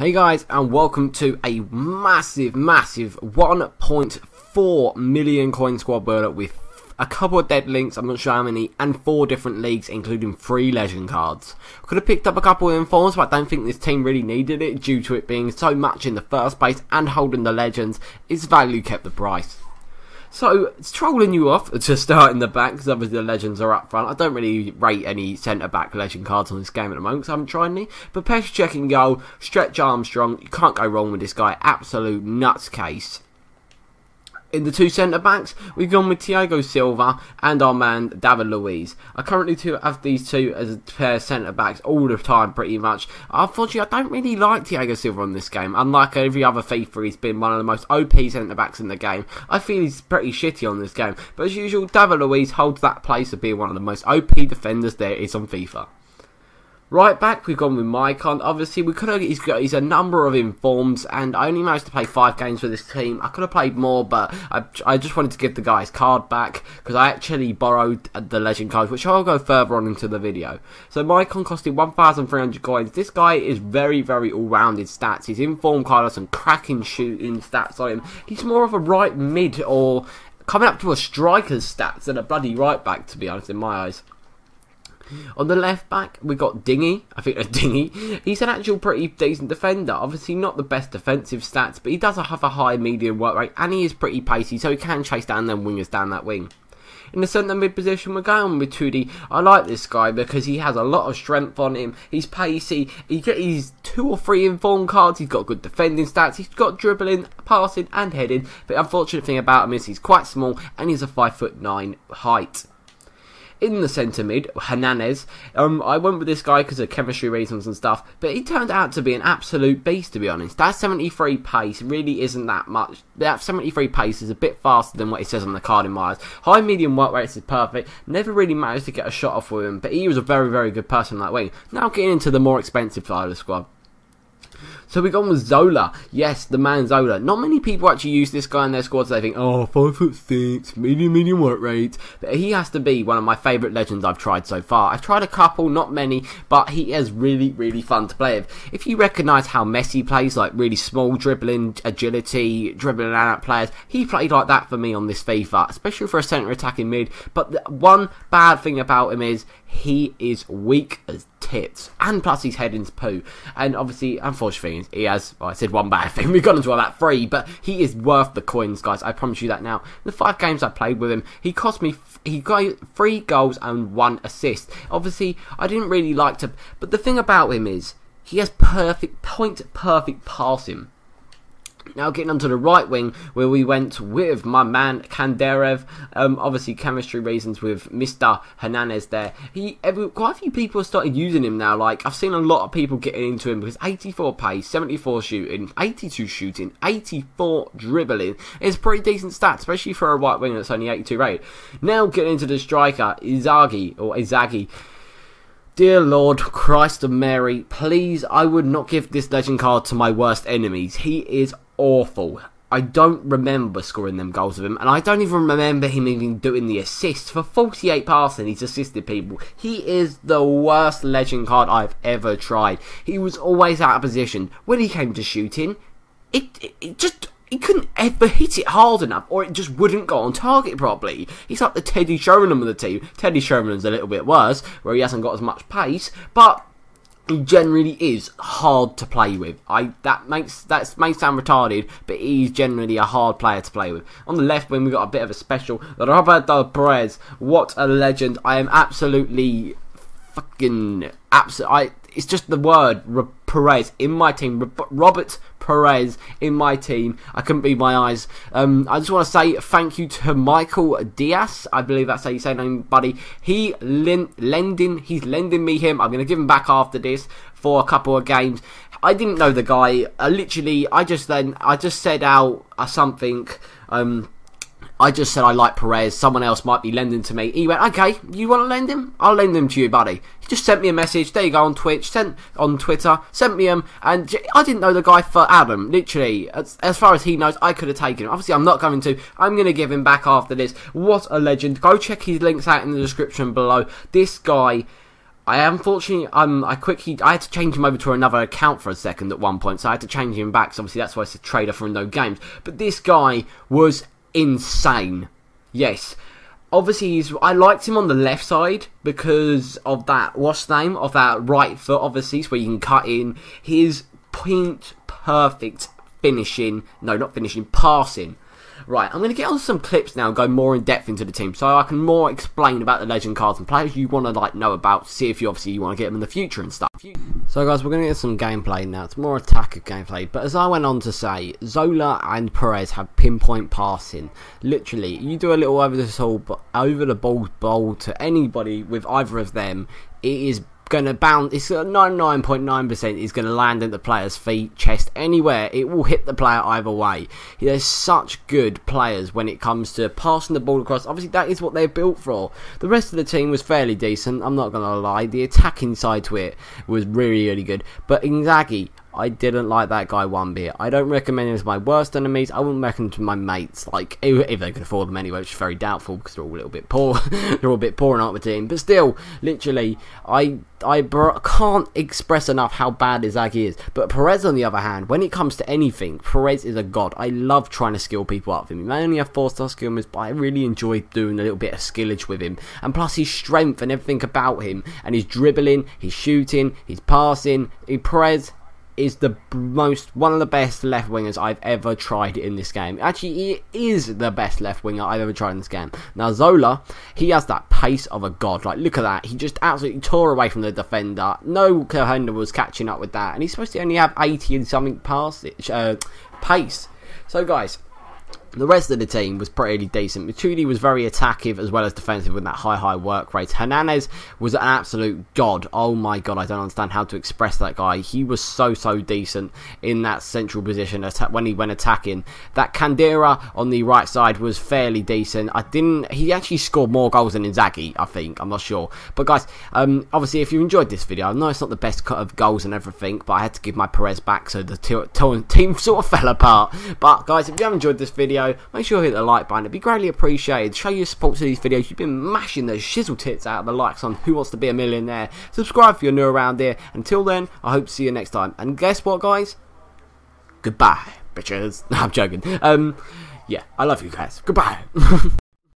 Hey guys, and welcome to a massive 1.4 million coin squad builder with a couple of dead links, I'm not sure how many, and 4 different leagues including 3 legend cards. Could have picked up a couple of informs, but I don't think this team really needed it due to it being so much in the first place and holding the legends. Its value kept the price. So, it's trolling you off to start in the back, because obviously the legends are up front. I don't really rate any centre-back legend cards on this game at the moment, because I haven't tried any. But Petr in goal, Stretch Armstrong, you can't go wrong with this guy. Absolute nuts case. In the 2 centre-backs, we've gone with Thiago Silva and our man, David Luiz. I currently have these two as a pair of centre-backs all the time, pretty much. Unfortunately, I don't really like Thiago Silva on this game. Unlike every other FIFA, he's been one of the most OP centre-backs in the game. I feel he's pretty shitty on this game. But as usual, David Luiz holds that place of being one of the most OP defenders there is on FIFA. Right back, we've gone with Maicon. Obviously, he's a number of informs, and I only managed to play 5 games for this team. I could have played more, but I just wanted to give the guy his card back, because I actually borrowed the legend cards, which I'll go further on into the video. So Maicon costed 1,300 coins. This guy is very all-rounded stats. His inform card has some cracking shooting stats on him. He's more of a right mid, or coming up to a striker's stats than a bloody right back, to be honest, in my eyes. On the left back, we got Dingy. I think that's Dingy. He's an actual pretty decent defender. Obviously not the best defensive stats, but he does have a high medium work rate, and he is pretty pacey, so he can chase down them wingers down that wing. In the centre mid position, we're going with 2D. I like this guy because he has a lot of strength on him. He's pacey. He's 2 or 3 informed cards. He's got good defending stats. He's got dribbling, passing, and heading. But the unfortunate thing about him is he's quite small, and he's a 5'9" height. In the centre mid, Hernandez, I went with this guy because of chemistry reasons and stuff, but he turned out to be an absolute beast, to be honest. That 73 pace really isn't that much. That 73 pace is a bit faster than what it says on the card in my eyes. High medium work rates is perfect. Never really managed to get a shot off with him, but he was a very good person on that wing. Now getting into the more expensive side of the squad. So we've gone with Zola. Yes, the man Zola. Not many people actually use this guy in their squads. They think, oh, 5'6", medium work rate. But he has to be one of my favourite legends I've tried so far. I've tried a couple, not many, but he is really fun to play with. If you recognise how Messi plays, like really small dribbling, agility, dribbling out players, he played like that for me on this FIFA, especially for a centre attacking mid. But the one bad thing about him is he is weak as tits, and plus his heading's poo. And obviously, unfortunately, he has, well, I said one bad thing, we've got into about 3, but he is worth the coins, guys, I promise you that now. The 5 games I played with him, he got 3 goals and 1 assist. Obviously, I didn't really like to, but the thing about him is, he has perfect passing. Now getting onto the right wing, where we went with my man Kanderev. Obviously chemistry reasons with Mr. Hernandez there. Quite a few people have started using him now. Like, I've seen a lot of people getting into him because 84 pace, 74 shooting, 82 shooting, 84 dribbling. It's pretty decent stats, especially for a right wing that's only 82 rated. Now getting into the striker, Izagi. Dear Lord Christ of Mary, please, I would not give this legend card to my worst enemies. He is awful. I don't remember scoring them goals with him, and I don't even remember him even doing the assists. For 48 passing, he's assisted people. He is the worst legend card I've ever tried. He was always out of position. When he came to shooting, he couldn't ever hit it hard enough, or it just wouldn't go on target properly. He's like the Teddy Sheringham of the team. Teddy Sheringham's a little bit worse, where he hasn't got as much pace, but he generally is hard to play with. That may sound retarded, but he's generally a hard player to play with. On the left wing, we got a bit of a special, Roberto Perez. What a legend! I am absolutely it's just the word Perez in my team. Robert Perez in my team. I couldn't believe my eyes. I just want to say thank you to Michael Diaz. I believe that's how you say his name, buddy. He's lending me him. I'm going to give him back after this for a couple of games. I didn't know the guy. I just said out something. I just said I like Perez, someone else might be lending to me. He went, okay, you want to lend him? I'll lend him to you, buddy. He just sent me a message, there you go, on Twitch, on Twitter, sent me him, and I didn't know the guy for Adam, literally. As far as he knows, I could have taken him. Obviously, I'm not going to. I'm going to give him back after this. What a legend. Go check his links out in the description below. This guy I unfortunately, I had to change him over to another account for a second at one point, so I had to change him back, so obviously that's why it's a trader from no games. But this guy was insane. Yes. Obviously, I liked him on the left side because of that, what's the name? Of that right foot, obviously, so where you can cut in. His point perfect finishing, no, not finishing, passing. Right, I'm going to get on some clips now and go more in depth into the team so I can more explain about the legend cards and players you want to like know about, see if you obviously want to get them in the future and stuff. So guys, we're going to get some gameplay now. It's more attacker gameplay, but as I went on to say, Zola and Perez have pinpoint passing. Literally, you do a little over the ball to anybody with either of them, it is going to bounce. It's 99.9% is going to land at the player's feet, chest, anywhere. It will hit the player either way. There's such good players when it comes to passing the ball across. Obviously, that is what they're built for. The rest of the team was fairly decent. I'm not going to lie. The attacking side to it was really, really good. But Inzaghi, I didn't like that guy one bit. I don't recommend him to my worst enemies. I wouldn't recommend him to my mates, like if they could afford them anyway, which is very doubtful because they're all a little bit poor. They're all a bit poor in our team, but still, literally, I can't express enough how bad Inzaghi is. But Perez, on the other hand, when it comes to anything, Perez is a god. I love trying to skill people up with him. He may only have 4-star skill moves, but I really enjoy doing a little bit of skillage with him. And plus his strength and everything about him, and his dribbling, his shooting, his passing. Perez is one of the best left wingers I've ever tried in this game. Actually, he is the best left winger I've ever tried in this game. Now Zola, he has that pace of a god. Like, look at that. He just absolutely tore away from the defender. No defender was catching up with that, and he's supposed to only have 80 and something pace. So guys, the rest of the team was pretty decent. Matuidi was very attacking as well as defensive with that high work rate. Hernandez was an absolute god. Oh my god, I don't understand how to express that guy. He was so decent in that central position when he went attacking. That Candera on the right side was fairly decent. He actually scored more goals than Inzaghi, I think. I'm not sure. But guys, obviously if you enjoyed this video, I know it's not the best cut of goals and everything, but I had to give my Perez back so the team sort of fell apart. But guys, if you have enjoyed this video, make sure you hit the like button. It'd be greatly appreciated. Show your support to these videos. You've been mashing the shizzle tits out of the likes on Who Wants to Be a Millionaire. Subscribe if you're new around here. Until then, I hope to see you next time. And guess what, guys? Goodbye, bitches. No, I'm joking. Yeah, I love you guys. Goodbye.